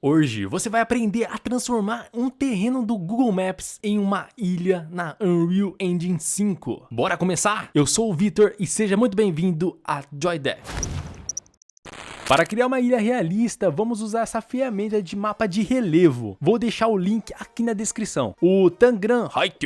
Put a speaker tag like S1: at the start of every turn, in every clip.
S1: Hoje você vai aprender a transformar um terreno do Google Maps em uma ilha na Unreal Engine 5. Bora começar? Eu sou o Vitor e seja muito bem-vindo a JoyDev. Para criar uma ilha realista, vamos usar essa ferramenta de mapa de relevo. Vou deixar o link aqui na descrição. O Tangram Heights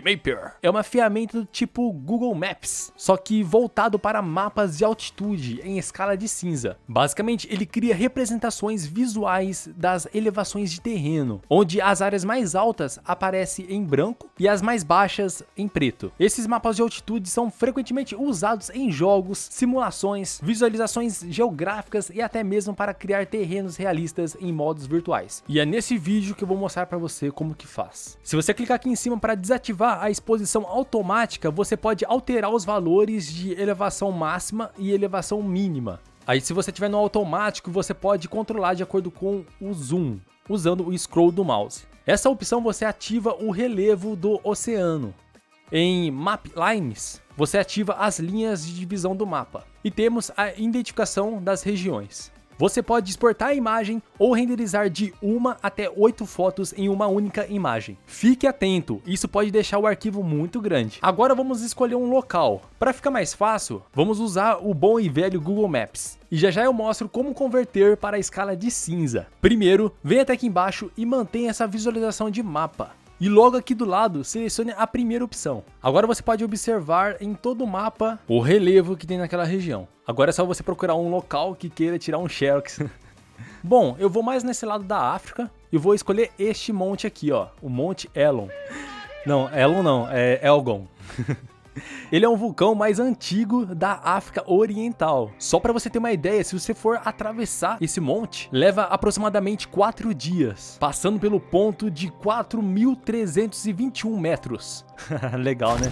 S1: é uma ferramenta do tipo Google Maps, só que voltado para mapas de altitude em escala de cinza. Basicamente, ele cria representações visuais das elevações de terreno, onde as áreas mais altas aparecem em branco e as mais baixas em preto. Esses mapas de altitude são frequentemente usados em jogos, simulações, visualizações geográficas e até mesmo para criar terrenos realistas em modos virtuais. E é nesse vídeo que eu vou mostrar para você como que faz. Se você clicar aqui em cima para desativar a exposição automática, você pode alterar os valores de elevação máxima e elevação mínima. Aí se você estiver no automático, você pode controlar de acordo com o zoom, usando o scroll do mouse. Essa opção você ativa o relevo do oceano. Em Map Lines, você ativa as linhas de divisão do mapa. E temos a identificação das regiões. Você pode exportar a imagem ou renderizar de 1 até 8 fotos em uma única imagem. Fique atento, isso pode deixar o arquivo muito grande. Agora vamos escolher um local. Para ficar mais fácil, vamos usar o bom e velho Google Maps. E já eu mostro como converter para a escala de cinza. Primeiro, venha até aqui embaixo e mantenha essa visualização de mapa. E logo aqui do lado, selecione a primeira opção. Agora você pode observar em todo o mapa o relevo que tem naquela região. Agora é só você procurar um local que queira tirar um xerox. Bom, eu vou mais nesse lado da África e vou escolher este monte aqui, ó, o Monte Elon. Não, Elon não, é Elgon. Ele é um vulcão mais antigo da África Oriental. Só para você ter uma ideia, se você for atravessar esse monte, leva aproximadamente 4 dias, passando pelo ponto de 4.321 metros. Legal, né?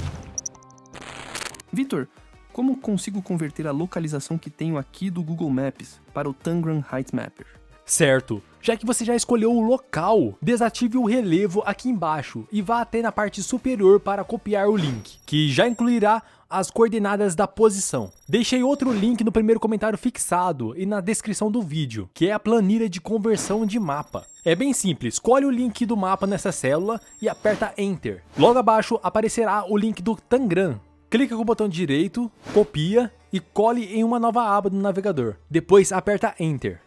S2: Vitor, como consigo converter a localização que tenho aqui do Google Maps para o Tangram Heights Mapper?
S1: Certo, já que você já escolheu o local, desative o relevo aqui embaixo e vá até na parte superior para copiar o link, que já incluirá as coordenadas da posição. Deixei outro link no primeiro comentário fixado e na descrição do vídeo, que é a planilha de conversão de mapa. É bem simples, escolhe o link do mapa nessa célula e aperta Enter. Logo abaixo aparecerá o link do Tangram. Clica com o botão direito, copia e cole em uma nova aba do navegador. Depois aperta Enter.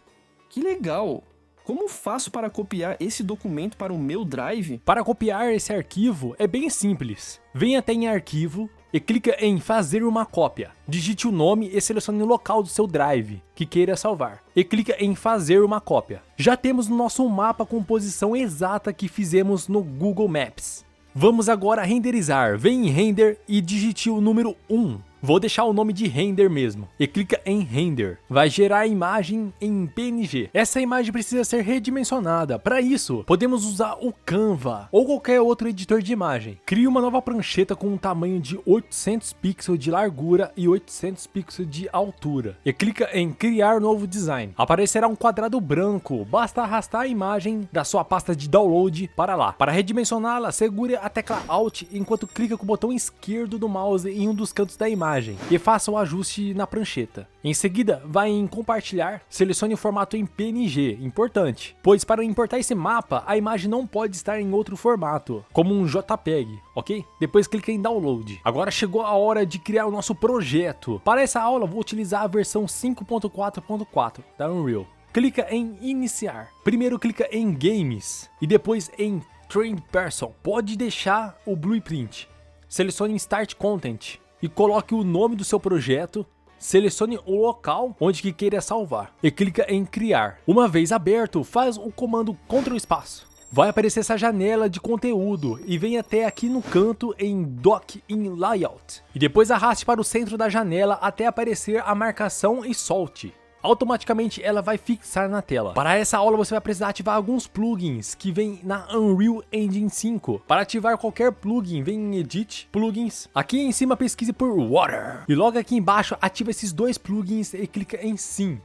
S2: Que legal! Como faço para copiar esse documento para o meu Drive?
S1: Para copiar esse arquivo é bem simples. Venha até em Arquivo e clica em Fazer uma cópia. Digite o nome e selecione o local do seu Drive que queira salvar. E clica em Fazer uma cópia. Já temos o nosso mapa com posição exata que fizemos no Google Maps. Vamos agora renderizar. Vem em Render e digite o número 1. Vou deixar o nome de render mesmo. E clica em render. Vai gerar a imagem em PNG. Essa imagem precisa ser redimensionada. Para isso, podemos usar o Canva ou qualquer outro editor de imagem. Crie uma nova prancheta com um tamanho de 800 pixels de largura e 800 pixels de altura. E clica em criar novo design. Aparecerá um quadrado branco. Basta arrastar a imagem da sua pasta de download para lá. Para redimensioná-la, segure a tecla Alt enquanto clica com o botão esquerdo do mouse em um dos cantos da imagem e faça o ajuste na prancheta. Em seguida, vai em compartilhar, selecione o formato em PNG, importante, pois para importar esse mapa, a imagem não pode estar em outro formato, como um JPEG, ok? Depois clica em download. Agora chegou a hora de criar o nosso projeto. Para essa aula, vou utilizar a versão 5.4.4 da Unreal. Clica em iniciar. Primeiro clica em games e depois em trained person. Pode deixar o blueprint. Selecione start content e coloque o nome do seu projeto, selecione o local onde que queira salvar e clica em criar. Uma vez aberto, faz o comando Ctrl espaço. Vai aparecer essa janela de conteúdo e vem até aqui no canto em Dock in Layout. E depois arraste para o centro da janela até aparecer a marcação e solte. Automaticamente ela vai fixar na tela. Para essa aula você vai precisar ativar alguns plugins que vem na Unreal Engine 5. Para ativar qualquer plugin, vem em Edit, Plugins. Aqui em cima pesquise por Water. E logo aqui embaixo ativa esses dois plugins e clica em Sim.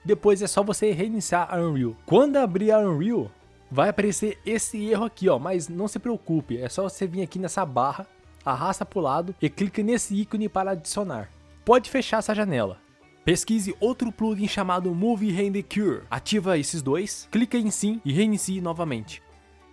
S1: Depois é só você reiniciar a Unreal. Quando abrir a Unreal, vai aparecer esse erro aqui, ó. Mas não se preocupe, é só você vir aqui nessa barra, arrasta para o lado e clica nesse ícone para adicionar. Pode fechar essa janela. Pesquise outro plugin chamado Movie Render Cure. Ativa esses dois, clica em sim e reinicie novamente.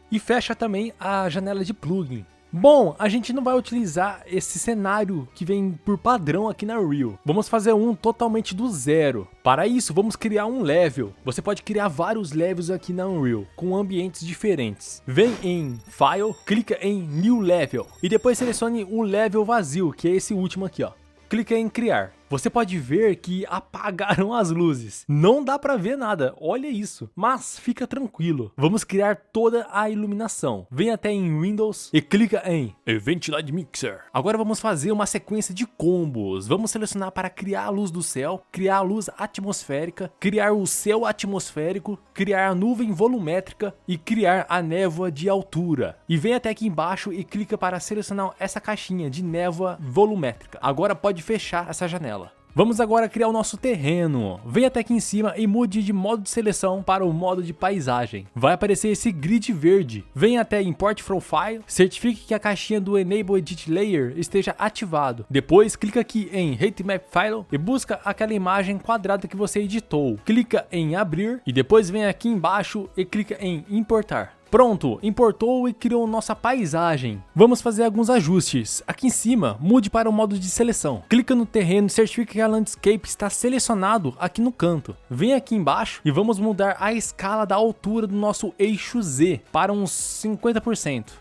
S1: E fecha também a janela de plugin. Bom, a gente não vai utilizar esse cenário que vem por padrão aqui na Unreal. Vamos fazer um totalmente do zero. Para isso, vamos criar um level. Você pode criar vários levels aqui na Unreal, com ambientes diferentes. Vem em File, clica em New Level. E depois selecione o level vazio, que é esse último aqui, ó. Clica em Criar. Você pode ver que apagaram as luzes. Não dá pra ver nada, olha isso. Mas fica tranquilo, vamos criar toda a iluminação. Vem até em Windows e clica em Event Light Mixer. Agora vamos fazer uma sequência de combos. Vamos selecionar para criar a luz do céu, criar a luz atmosférica, criar o céu atmosférico, criar a nuvem volumétrica e criar a névoa de altura. E vem até aqui embaixo e clica para selecionar essa caixinha de névoa volumétrica. Agora pode fechar essa janela. Vamos agora criar o nosso terreno. Vem até aqui em cima e mude de modo de seleção para o modo de paisagem. Vai aparecer esse grid verde. Vem até Import from File, certifique que a caixinha do Enable Edit Layer esteja ativado. Depois clica aqui em Heitemap File e busca aquela imagem quadrada que você editou. Clica em abrir e depois vem aqui embaixo e clica em importar. Pronto, importou e criou nossa paisagem. Vamos fazer alguns ajustes. Aqui em cima, mude para o modo de seleção. Clica no terreno e certifica que a landscape está selecionado aqui no canto. Vem aqui embaixo e vamos mudar a escala da altura do nosso eixo Z para uns 50%.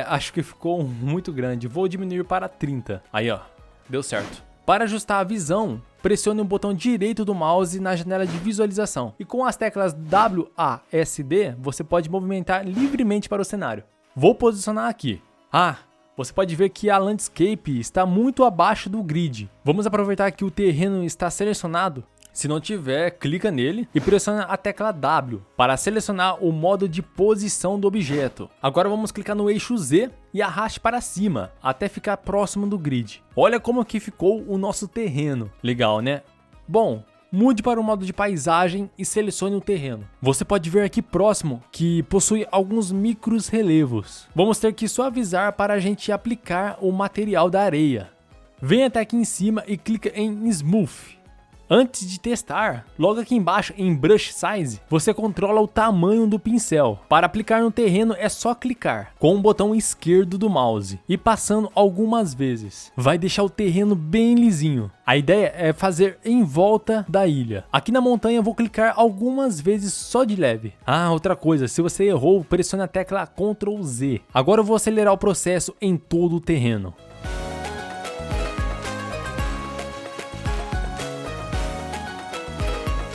S1: Acho que ficou muito grande. Vou diminuir para 30. Aí, ó, deu certo. Para ajustar a visão, pressione o botão direito do mouse na janela de visualização. E com as teclas WASD, você pode movimentar livremente para o cenário. Vou posicionar aqui. Você pode ver que a landscape está muito abaixo do grid. Vamos aproveitar que o terreno está selecionado. Se não tiver, clica nele e pressiona a tecla W para selecionar o modo de posição do objeto. Agora vamos clicar no eixo Z e arraste para cima até ficar próximo do grid. Olha como que ficou o nosso terreno. Legal, né? Bom, mude para o modo de paisagem e selecione o terreno. Você pode ver aqui próximo que possui alguns micros relevos. Vamos ter que suavizar para a gente aplicar o material da areia. Vem até aqui em cima e clica em Smooth. Antes de testar, logo aqui embaixo em Brush Size, você controla o tamanho do pincel. Para aplicar no terreno é só clicar com o botão esquerdo do mouse e passando algumas vezes. Vai deixar o terreno bem lisinho. A ideia é fazer em volta da ilha. Aqui na montanha eu vou clicar algumas vezes só de leve. Outra coisa, se você errou, pressione a tecla Ctrl Z. Agora eu vou acelerar o processo em todo o terreno.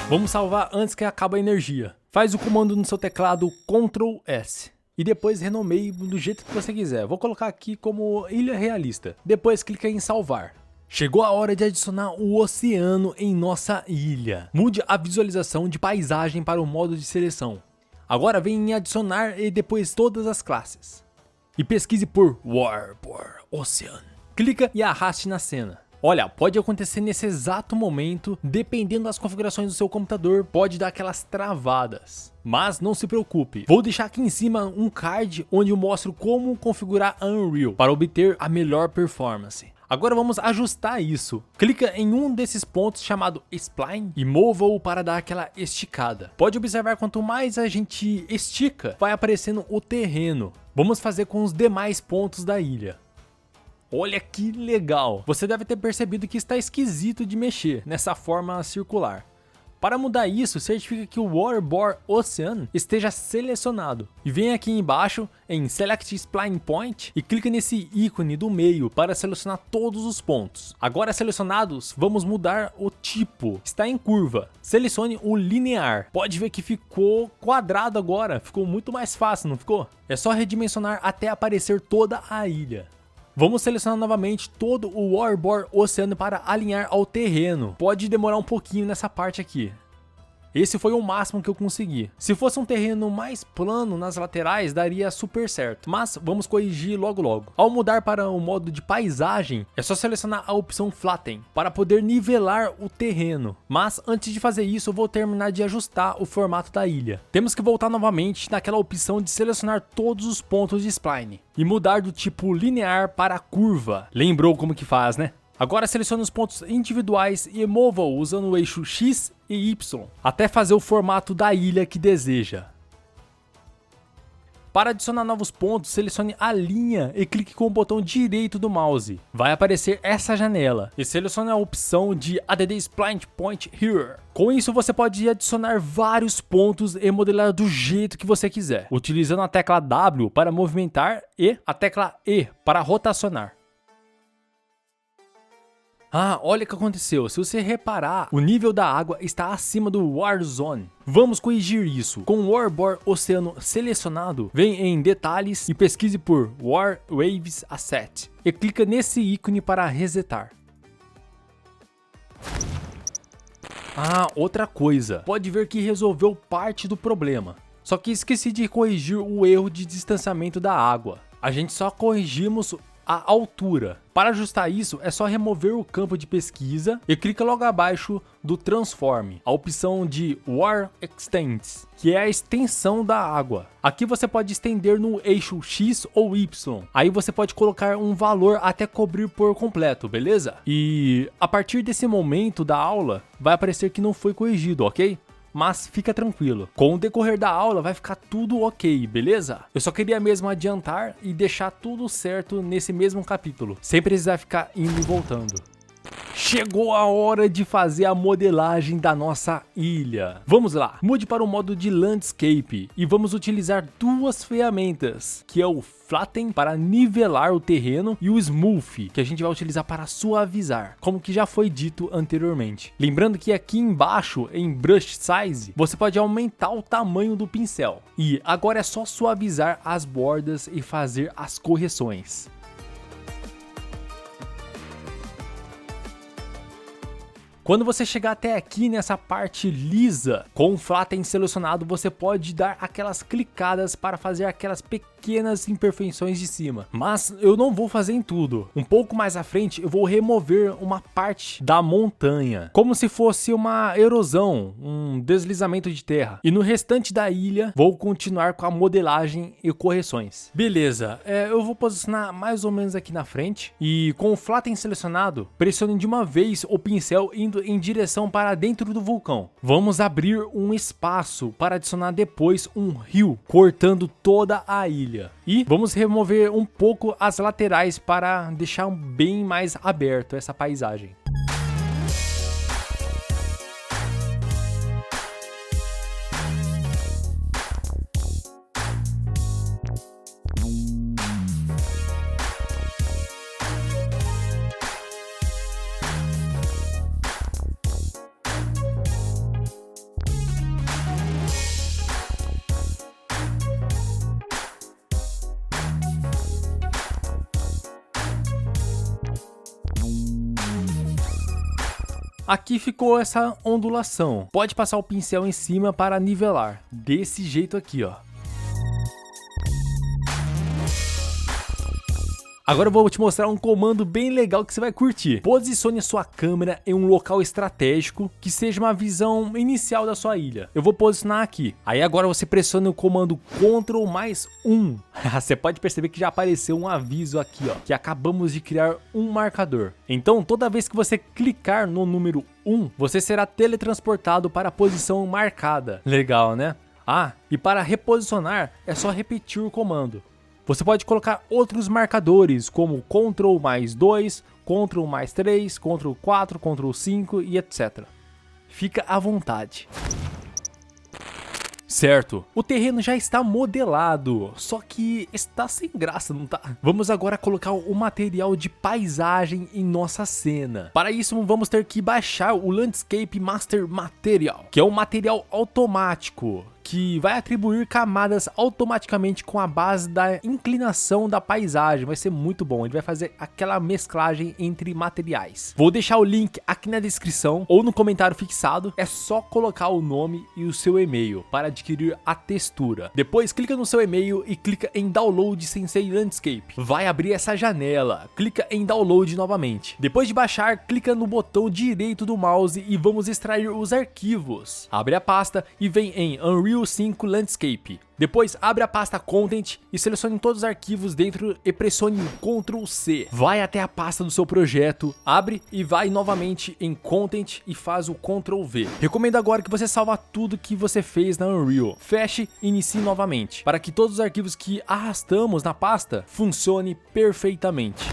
S1: Vamos salvar antes que acabe a energia. Faz o comando no seu teclado Ctrl S. E depois renomeie do jeito que você quiser. Vou colocar aqui como Ilha Realista. Depois clica em salvar. Chegou a hora de adicionar o oceano em nossa ilha. Mude a visualização de paisagem para o modo de seleção. Agora vem em adicionar e depois todas as classes. E pesquise por Warboard Ocean. Clica e arraste na cena. Olha, pode acontecer nesse exato momento, dependendo das configurações do seu computador, pode dar aquelas travadas. Mas não se preocupe, vou deixar aqui em cima um card onde eu mostro como configurar a Unreal para obter a melhor performance. Agora vamos ajustar isso. Clica em um desses pontos chamado Spline e mova-o para dar aquela esticada. Pode observar quanto mais a gente estica, vai aparecendo o terreno. Vamos fazer com os demais pontos da ilha. Olha que legal! Você deve ter percebido que está esquisito de mexer nessa forma circular. Para mudar isso, certifica que o Warboard Ocean esteja selecionado. E vem aqui embaixo em Select Spline Point e clica nesse ícone do meio para selecionar todos os pontos. Agora selecionados, vamos mudar o tipo. Está em curva. Selecione o linear. Pode ver que ficou quadrado agora. Ficou muito mais fácil, não ficou? É só redimensionar até aparecer toda a ilha. Vamos selecionar novamente todo o Warboard Oceano para alinhar ao terreno. Pode demorar um pouquinho nessa parte aqui. Esse foi o máximo que eu consegui. Se fosse um terreno mais plano nas laterais, daria super certo. Mas vamos corrigir logo logo. Ao mudar para o modo de paisagem, é só selecionar a opção Flatten para poder nivelar o terreno. Mas antes de fazer isso, eu vou terminar de ajustar o formato da ilha. Temos que voltar novamente naquela opção de selecionar todos os pontos de spline e mudar do tipo linear para curva. Lembrou como que faz, né? Agora selecione os pontos individuais e mova-o usando o eixo X e Y, até fazer o formato da ilha que deseja. Para adicionar novos pontos, selecione a linha e clique com o botão direito do mouse. Vai aparecer essa janela e selecione a opção de Add Spline Point Here. Com isso você pode adicionar vários pontos e modelar do jeito que você quiser, utilizando a tecla W para movimentar e a tecla E para rotacionar. Ah, olha o que aconteceu. Se você reparar, o nível da água está acima do War Zone. Vamos corrigir isso. Com o Warbore Oceano selecionado, vem em Detalhes e pesquise por War Waves Asset. E clica nesse ícone para resetar. Ah, outra coisa. Pode ver que resolveu parte do problema. Só que esqueci de corrigir o erro de distanciamento da água. A gente só corrigimos a altura. Para ajustar isso, é só remover o campo de pesquisa e clica logo abaixo do Transform, a opção de War Extends, que é a extensão da água. Aqui você pode estender no eixo X ou Y. Aí você pode colocar um valor até cobrir por completo, beleza? E a partir desse momento da aula, vai aparecer que não foi corrigido, ok? Mas fica tranquilo, com o decorrer da aula vai ficar tudo ok, beleza? Eu só queria mesmo adiantar e deixar tudo certo nesse mesmo capítulo, sem precisar ficar indo e voltando. Chegou a hora de fazer a modelagem da nossa ilha. Vamos lá, mude para o modo de Landscape e vamos utilizar duas ferramentas, que é o Flatten para nivelar o terreno e o Smooth, que a gente vai utilizar para suavizar, como que já foi dito anteriormente. Lembrando que aqui embaixo, em Brush Size, você pode aumentar o tamanho do pincel. E agora é só suavizar as bordas e fazer as correções. Quando você chegar até aqui nessa parte lisa, com o Flatten selecionado, você pode dar aquelas clicadas para fazer aquelas pequenas imperfeições de cima. Mas eu não vou fazer em tudo. Um pouco mais à frente eu vou remover uma parte da montanha, como se fosse uma erosão, um deslizamento de terra. E no restante da ilha vou continuar com a modelagem e correções. Beleza, eu vou posicionar mais ou menos aqui na frente. E com o Flatten selecionado, pressione de uma vez o pincel indo em direção para dentro do vulcão. Vamos abrir um espaço para adicionar depois um rio, cortando toda a ilha. E vamos remover um pouco as laterais para deixar bem mais aberto essa paisagem. Aqui ficou essa ondulação. Pode passar o pincel em cima para nivelar. Desse jeito aqui, ó. Agora eu vou te mostrar um comando bem legal que você vai curtir. Posicione sua câmera em um local estratégico que seja uma visão inicial da sua ilha. Eu vou posicionar aqui. Aí agora você pressiona o comando Ctrl mais 1. Você pode perceber que já apareceu um aviso aqui, ó, que acabamos de criar um marcador. Então toda vez que você clicar no número 1, você será teletransportado para a posição marcada. Legal, né? Ah, e para reposicionar é só repetir o comando. Você pode colocar outros marcadores, como Ctrl mais 2, Ctrl mais 3, Ctrl 4, Ctrl 5 e etc. Fica à vontade. Certo, o terreno já está modelado, só que está sem graça, não tá? Vamos agora colocar o material de paisagem em nossa cena. Para isso vamos ter que baixar o Landscape Master Material, que é um material automático, que vai atribuir camadas automaticamente com a base da inclinação da paisagem. Vai ser muito bom, ele vai fazer aquela mesclagem entre materiais. Vou deixar o link aqui na descrição ou no comentário fixado. É só colocar o nome e o seu e-mail para adquirir a textura. Depois clica no seu e-mail e clica em Download Sensei Landscape. Vai abrir essa janela, clica em Download novamente. Depois de baixar, clica no botão direito do mouse e vamos extrair os arquivos. Abre a pasta e vem em Unreal Unreal 5 Landscape. Depois abre a pasta Content e selecione todos os arquivos dentro e pressione Ctrl C. Vai até a pasta do seu projeto, abre e vai novamente em Content e faz o Ctrl V. Recomendo agora que você salve tudo que você fez na Unreal. Feche e inicie novamente, para que todos os arquivos que arrastamos na pasta funcione perfeitamente.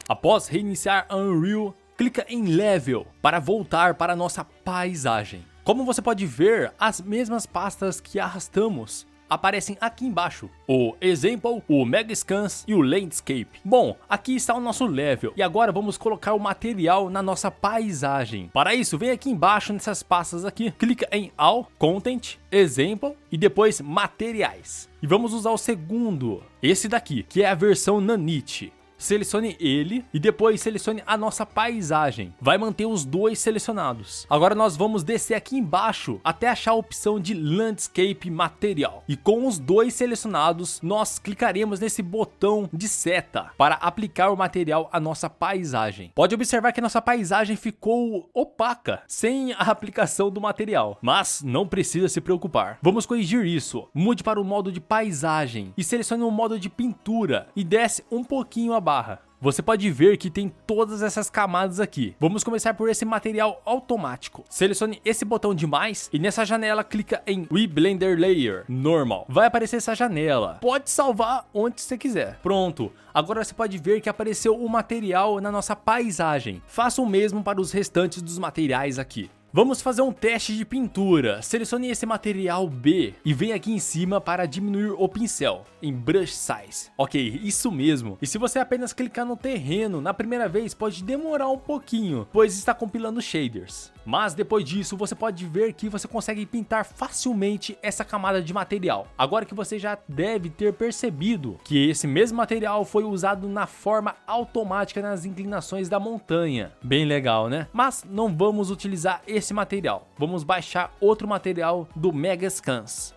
S1: Após reiniciar a Unreal, clica em Level para voltar para a nossa paisagem. Como você pode ver, as mesmas pastas que arrastamos aparecem aqui embaixo. O Example, o Megascans e o Landscape. Bom, aqui está o nosso level. E agora vamos colocar o material na nossa paisagem. Para isso, vem aqui embaixo nessas pastas aqui. Clica em All, Content, Example e depois Materiais. E vamos usar o segundo, esse daqui, que é a versão Nanite. Selecione ele e depois selecione a nossa paisagem. Vai manter os dois selecionados. Agora nós vamos descer aqui embaixo até achar a opção de Landscape Material. E com os dois selecionados, nós clicaremos nesse botão de seta para aplicar o material à nossa paisagem. Pode observar que a nossa paisagem ficou opaca, sem a aplicação do material. Mas não precisa se preocupar. Vamos corrigir isso. Mude para o modo de paisagem e selecione o modo de pintura e desce um pouquinho a barra. Você pode ver que tem todas essas camadas aqui. Vamos começar por esse material automático. Selecione esse botão de mais e nessa janela clica em Blender Layer Normal. Vai aparecer essa janela. Pode salvar onde você quiser. Pronto. Agora você pode ver que apareceu o material na nossa paisagem. Faça o mesmo para os restantes dos materiais aqui. Vamos fazer um teste de pintura. Selecione esse material B e vem aqui em cima para diminuir o pincel em Brush Size. Ok, isso mesmo. E se você apenas clicar no terreno na primeira vez, pode demorar um pouquinho, pois está compilando shaders. Mas depois disso você pode ver que você consegue pintar facilmente essa camada de material. Agora que você já deve ter percebido que esse mesmo material foi usado na forma automática nas inclinações da montanha. Bem legal, né? Mas não vamos utilizar esse material. Vamos baixar outro material do Megascans.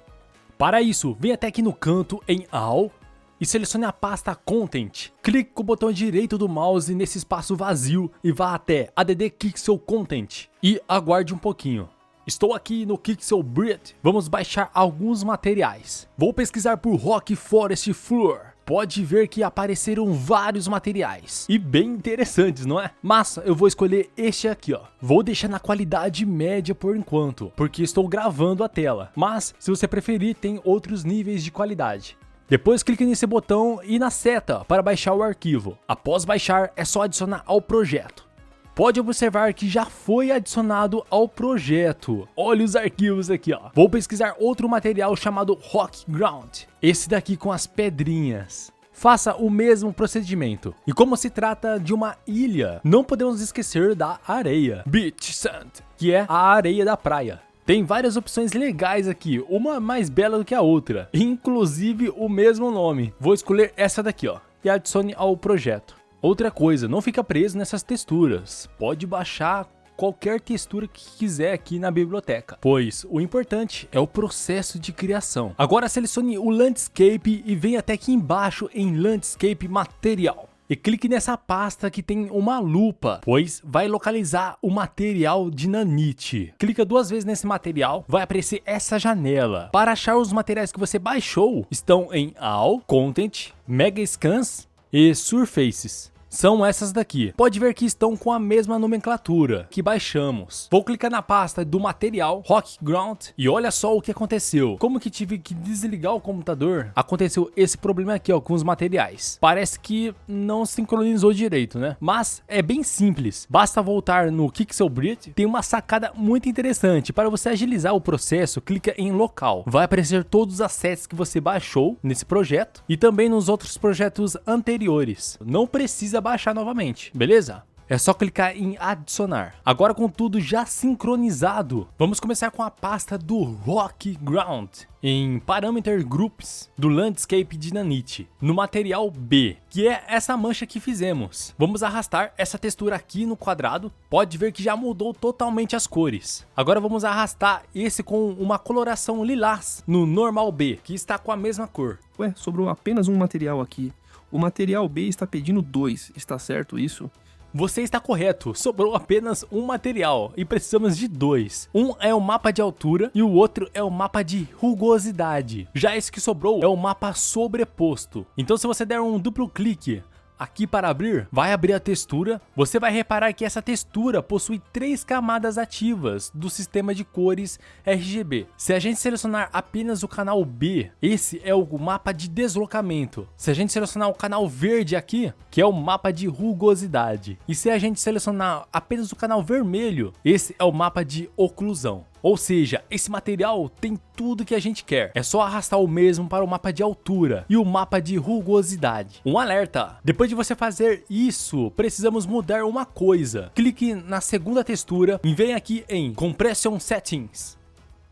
S1: Para isso, vem até aqui no canto em All e selecione a pasta Content. Clique com o botão direito do mouse nesse espaço vazio e vá até Add Pixel Content e aguarde um pouquinho. Estou aqui no Pixel Breed. Vamos baixar alguns materiais. Vou pesquisar por Rock Forest Floor. Pode ver que apareceram vários materiais e bem interessantes, não é? Mas eu vou escolher este aqui, ó. Vou deixar na qualidade média por enquanto, porque estou gravando a tela. Mas se você preferir, tem outros níveis de qualidade. Depois clique nesse botão e na seta para baixar o arquivo. Após baixar, é só adicionar ao projeto. Pode observar que já foi adicionado ao projeto. Olha os arquivos aqui, ó. Vou pesquisar outro material chamado Rock Ground. Esse daqui com as pedrinhas. Faça o mesmo procedimento. E como se trata de uma ilha, não podemos esquecer da areia. Beach Sand, que é a areia da praia. Tem várias opções legais aqui, uma mais bela do que a outra, inclusive o mesmo nome. Vou escolher essa daqui, ó, e adicione ao projeto. Outra coisa, não fica preso nessas texturas. Pode baixar qualquer textura que quiser aqui na biblioteca, pois o importante é o processo de criação. Agora selecione o Landscape e vem até aqui embaixo em Landscape Material. E clique nessa pasta que tem uma lupa, pois vai localizar o material de Nanite. Clica duas vezes nesse material, vai aparecer essa janela. Para achar os materiais que você baixou, estão em All, Content, Megascans e Surfaces. São essas daqui. Pode ver que estão com a mesma nomenclatura que baixamos. Vou clicar na pasta do material Rock Ground e olha só o que aconteceu. Como que tive que desligar o computador, aconteceu esse problema aqui, ó, com os materiais. Parece que não sincronizou direito, né? Mas é bem simples. Basta voltar no Pixel Breed. Tem uma sacada muito interessante. Para você agilizar o processo, clica em local. Vai aparecer todos os assets que você baixou nesse projeto e também nos outros projetos anteriores. Não precisa baixar novamente, beleza? É só clicar em adicionar. Agora com tudo já sincronizado, vamos começar com a pasta do Rock Ground em Parameter Groups do Landscape de Nanite, no material B, que é essa mancha que fizemos. Vamos arrastar essa textura aqui no quadrado. Pode ver que já mudou totalmente as cores. Agora vamos arrastar esse com uma coloração lilás no Normal B, que está com a mesma cor.
S2: Ué, sobrou apenas um material aqui. O material B está pedindo 2, está certo isso?
S1: Você está correto, sobrou apenas um material e precisamos de dois. Um é o mapa de altura e o outro é o mapa de rugosidade. Já esse que sobrou é o mapa sobreposto. Então se você der um duplo clique aqui para abrir, vai abrir a textura. Você vai reparar que essa textura possui 3 camadas ativas do sistema de cores RGB. Se a gente selecionar apenas o canal B, esse é o mapa de deslocamento. Se a gente selecionar o canal verde aqui, que é o mapa de rugosidade. E se a gente selecionar apenas o canal vermelho, esse é o mapa de oclusão. Ou seja, esse material tem tudo que a gente quer. É só arrastar o mesmo para o mapa de altura e o mapa de rugosidade. Um alerta: depois de você fazer isso, precisamos mudar uma coisa. Clique na segunda textura e vem aqui em Compression Settings,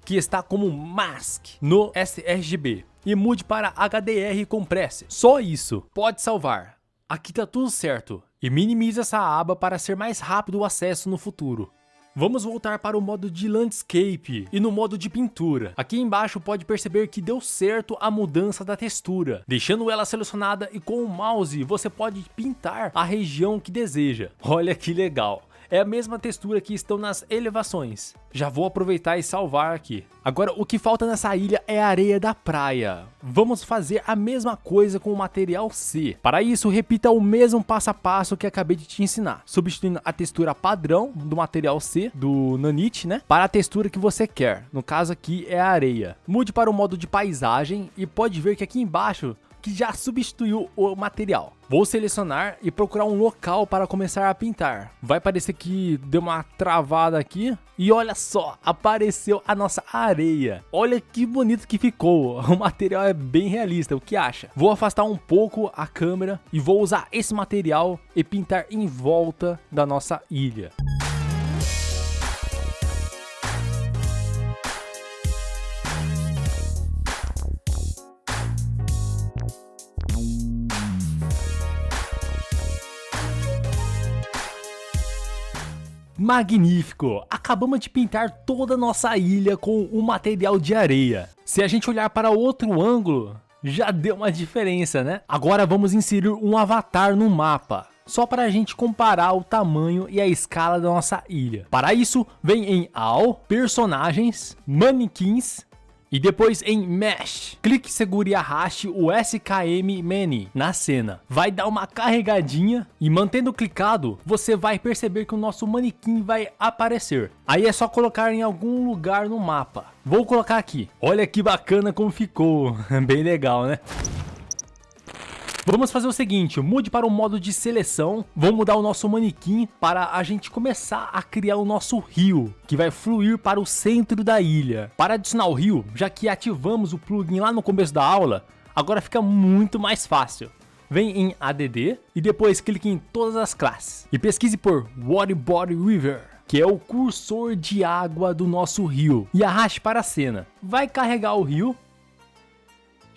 S1: que está como Mask no sRGB, e mude para HDR Compress. Só isso. Pode salvar. Aqui tá tudo certo. E minimize essa aba para ser mais rápido o acesso no futuro. Vamos voltar para o modo de Landscape e no modo de pintura. Aqui embaixo pode perceber que deu certo a mudança da textura. Deixando ela selecionada e com o mouse você pode pintar a região que deseja. Olha que legal! É a mesma textura que estão nas elevações. Já vou aproveitar e salvar aqui. Agora o que falta nessa ilha é a areia da praia. Vamos fazer a mesma coisa com o material C. Para isso, repita o mesmo passo a passo que acabei de te ensinar, substituindo a textura padrão do material C, do Nanite, né, para a textura que você quer. No caso aqui é a areia. Mude para o modo de paisagem e pode ver que aqui embaixo que já substituiu o material. Vou selecionar e procurar um local para começar a pintar. Vai parecer que deu uma travada aqui. E olha só, apareceu a nossa areia. Olha que bonito que ficou. O material é bem realista, o que acha? Vou afastar um pouco a câmera e vou usar esse material e pintar em volta da nossa ilha. Magnífico! Acabamos de pintar toda a nossa ilha com o material de areia. Se a gente olhar para outro ângulo, já deu uma diferença, né? Agora vamos inserir um avatar no mapa, só para a gente comparar o tamanho e a escala da nossa ilha. Para isso, vem em All, Personagens, Manequins, e depois em Mesh. Clique, segure e arraste o SKM Many na cena. Vai dar uma carregadinha e mantendo clicado, você vai perceber que o nosso manequim vai aparecer. Aí é só colocar em algum lugar no mapa. Vou colocar aqui. Olha que bacana como ficou. Bem legal, né? Vamos fazer o seguinte, mude para o modo de seleção, vou mudar o nosso manequim para a gente começar a criar o nosso rio, que vai fluir para o centro da ilha. Para adicionar o rio, já que ativamos o plugin lá no começo da aula, agora fica muito mais fácil. Vem em ADD e depois clique em todas as classes e pesquise por Water Body River, que é o cursor de água do nosso rio, e arraste para a cena. Vai carregar o rio.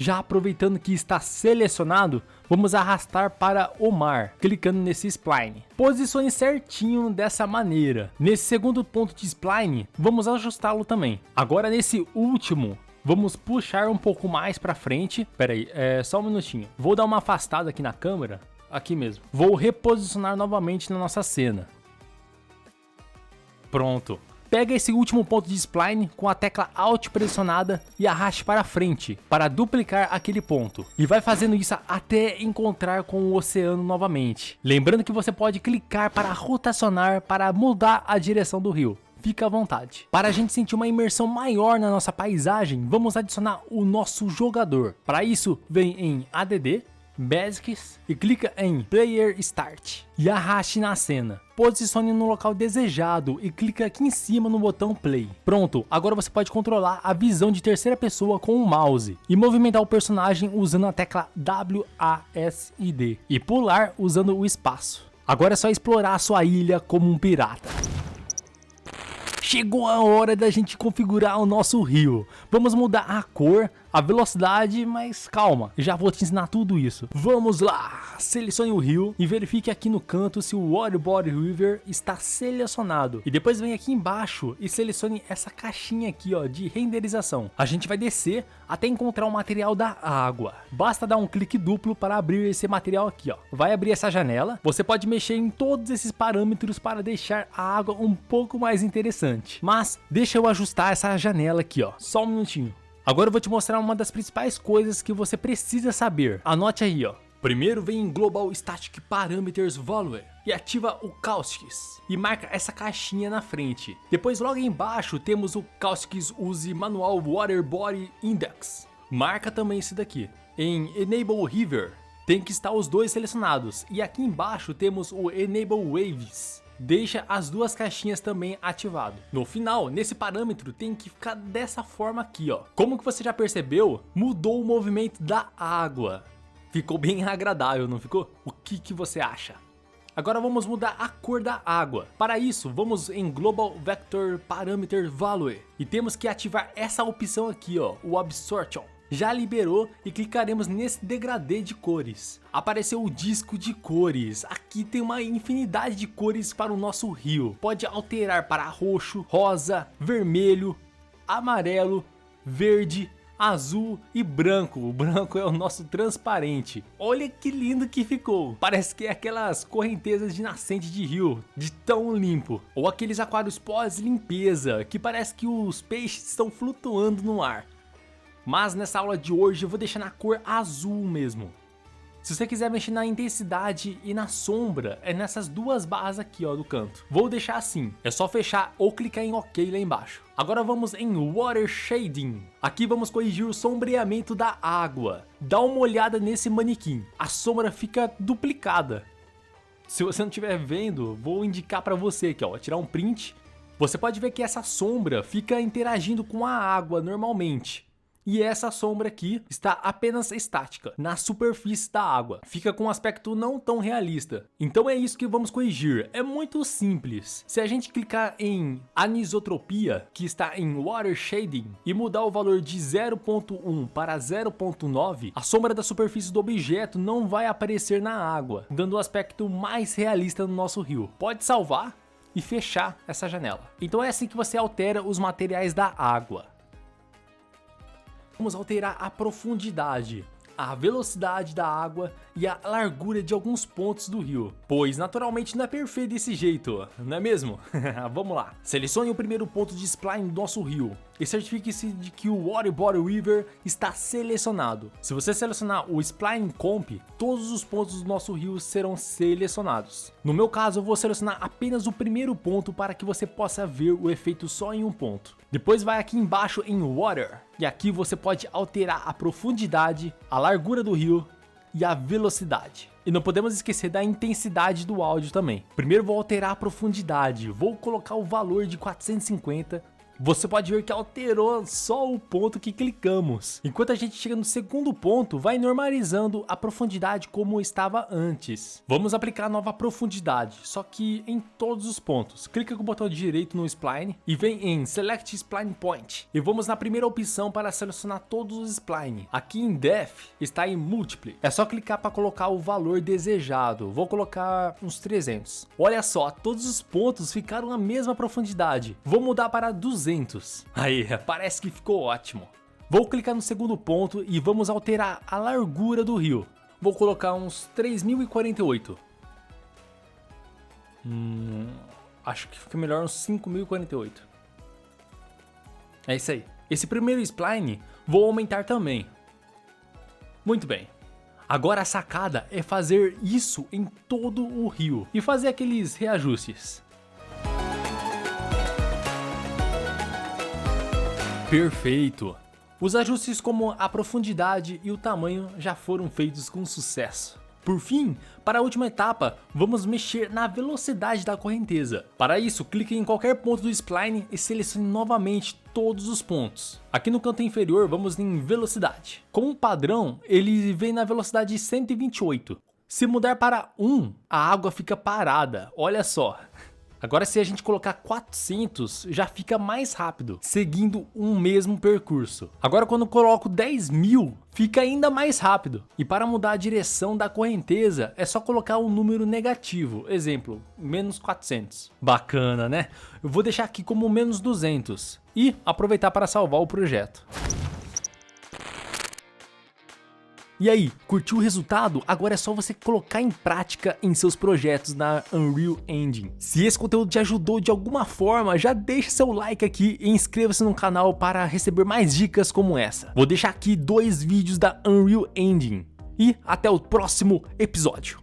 S1: Já aproveitando que está selecionado, vamos arrastar para o mar, clicando nesse spline. Posicione certinho dessa maneira. Nesse segundo ponto de spline, vamos ajustá-lo também. Agora nesse último, vamos puxar um pouco mais para frente. Pera aí, só um minutinho. Vou dar uma afastada aqui na câmera, aqui mesmo. Vou reposicionar novamente na nossa cena. Pronto. Pega esse último ponto de spline com a tecla Alt pressionada e arraste para frente para duplicar aquele ponto. E vai fazendo isso até encontrar com o oceano novamente. Lembrando que você pode clicar para rotacionar para mudar a direção do rio. Fica à vontade. Para a gente sentir uma imersão maior na nossa paisagem, vamos adicionar o nosso jogador. Para isso, vem em ADD, Basics e clica em Player Start e arraste na cena. Posicione no local desejado e clica aqui em cima no botão Play. Pronto, agora você pode controlar a visão de terceira pessoa com o mouse e movimentar o personagem usando a tecla WASD e pular usando o espaço. Agora é só explorar a sua ilha como um pirata. chegou a hora da gente configurar o nosso rio. Vamos mudar a cor, a velocidade, mas calma, já vou te ensinar tudo isso. Vamos lá, selecione o rio e verifique aqui no canto se o Waterboard River está selecionado. E depois vem aqui embaixo e selecione essa caixinha aqui, ó, de renderização. A gente vai descer até encontrar o material da água. Basta dar um clique duplo para abrir esse material aqui, ó. Vai abrir essa janela. Você pode mexer em todos esses parâmetros para deixar a água um pouco mais interessante. Mas deixa eu ajustar essa janela aqui, ó. Só um minutinho. Agora eu vou te mostrar uma das principais coisas que você precisa saber. Anote aí, ó. Primeiro vem em Global Static Parameters Value e ativa o Caustics e marca essa caixinha na frente. Depois logo embaixo temos o Caustics Use Manual Water Body Index. Marca também esse daqui. Em Enable River tem que estar os dois selecionados e aqui embaixo temos o Enable Waves. Deixa as duas caixinhas também ativado. No final, nesse parâmetro tem que ficar dessa forma aqui, ó. Como que você já percebeu, mudou o movimento da água. Ficou bem agradável, não ficou? O que você acha? Agora vamos mudar a cor da água. Para isso, vamos em Global Vector Parameter Value e temos que ativar essa opção aqui, ó, o Absorption. Já liberou e clicaremos nesse degradê de cores. Apareceu o disco de cores. Aqui tem uma infinidade de cores para o nosso rio. Pode alterar para roxo, rosa, vermelho, amarelo, verde, azul e branco. O branco é o nosso transparente. Olha que lindo que ficou. Parece que é aquelas correntezas de nascente de rio, de tão limpo. Ou aqueles aquários pós-limpeza, que parece que os peixes estão flutuando no ar. Mas nessa aula de hoje eu vou deixar na cor azul mesmo. Se você quiser mexer na intensidade e na sombra, é nessas duas barras aqui, ó, do canto. Vou deixar assim, é só fechar ou clicar em OK lá embaixo. Agora vamos em Water Shading. Aqui vamos corrigir o sombreamento da água. Dá uma olhada nesse manequim, a sombra fica duplicada. Se você não estiver vendo, vou indicar para você aqui, ó, tirar um print. Você pode ver que essa sombra fica interagindo com a água normalmente. E essa sombra aqui está apenas estática, na superfície da água. Fica com um aspecto não tão realista. Então é isso que vamos corrigir. É muito simples. Se a gente clicar em Anisotropia, que está em Water Shading, e mudar o valor de 0.1 para 0.9, a sombra da superfície do objeto não vai aparecer na água, dando um aspecto mais realista no nosso rio. Pode salvar e fechar essa janela. Então é assim que você altera os materiais da água. Vamos alterar a profundidade, a velocidade da água e a largura de alguns pontos do rio, pois naturalmente não é perfeito desse jeito, não é mesmo? Vamos lá. Selecione o primeiro ponto de spline do nosso rio e certifique-se de que o Waterboard River está selecionado. Se você selecionar o Spline Comp, todos os pontos do nosso rio serão selecionados. No meu caso, eu vou selecionar apenas o primeiro ponto para que você possa ver o efeito só em um ponto. Depois vai aqui embaixo em Water, e aqui você pode alterar a profundidade, a largura do rio e a velocidade. E não podemos esquecer da intensidade do áudio também. Primeiro vou alterar a profundidade, vou colocar o valor de 450. Você pode ver que alterou só o ponto que clicamos. Enquanto a gente chega no segundo ponto, vai normalizando a profundidade como estava antes. Vamos aplicar a nova profundidade, só que em todos os pontos. Clica com o botão direito no spline e vem em Select Spline Point. E vamos na primeira opção para selecionar todos os spline. Aqui em Depth está em Multiply. É só clicar para colocar o valor desejado. Vou colocar uns 300. Olha só, todos os pontos ficaram a mesma profundidade. Vou mudar para 200. Aí, parece que ficou ótimo. Vou clicar no segundo ponto e vamos alterar a largura do rio. Vou colocar uns 3048. Acho que fica melhor uns 5048. É isso aí. Esse primeiro spline vou aumentar também. Muito bem. Agora a sacada é fazer isso em todo o rio e fazer aqueles reajustes. Perfeito! Os ajustes como a profundidade e o tamanho já foram feitos com sucesso. Por fim, para a última etapa, vamos mexer na velocidade da correnteza. Para isso, clique em qualquer ponto do spline e selecione novamente todos os pontos. Aqui no canto inferior, vamos em velocidade. Como padrão, ele vem na velocidade 128. Se mudar para 1, a água fica parada, olha só. Agora se a gente colocar 400, já fica mais rápido, seguindo um mesmo percurso. Agora quando eu coloco 10.000, fica ainda mais rápido. E para mudar a direção da correnteza, é só colocar um número negativo. Exemplo, menos 400. Bacana, né? Eu vou deixar aqui como menos 200 e aproveitar para salvar o projeto. E aí, curtiu o resultado? Agora é só você colocar em prática em seus projetos na Unreal Engine. Se esse conteúdo te ajudou de alguma forma, já deixa seu like aqui e inscreva-se no canal para receber mais dicas como essa. Vou deixar aqui 2 vídeos da Unreal Engine. E até o próximo episódio.